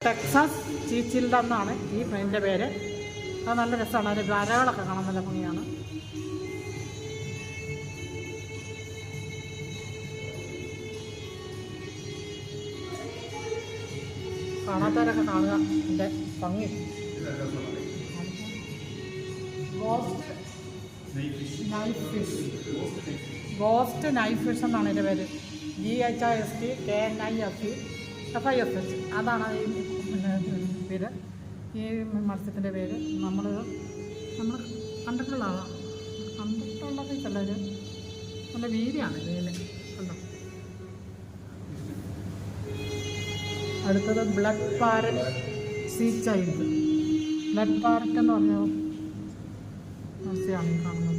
Texas ചീച്ചിൽഡ എന്നാണ് ഈ മീനിൻ്റെ പേര്. അത് നല്ല രസമാണ്. അതിൻ്റെ വരകളൊക്കെ കാണാൻ നല്ല ഭംഗിയാണ്. കാണാത്തവരൊക്കെ കാണുക എൻ്റെ ഭംഗി. ഗോസ്റ്റ് നൈഫ് ഫിഷ് എന്നാണ് എൻ്റെ പേര്. GHISTKNIFEFISH അതാണ് ഈ പേര്, ഈ മത്സ്യത്തിൻ്റെ പേര്. നമ്മൾ കണ്ടിട്ടുള്ളതാണ്, കണ്ടിട്ടുള്ളതൊക്കെ നല്ല വീതിയാണ് ഇതിൽ കണ്ടോ. അടുത്തത് blood parrot cichlid. Blood parrot എന്ന് പറഞ്ഞ മത്സ്യമാണ് ഈ കാണുന്നത്.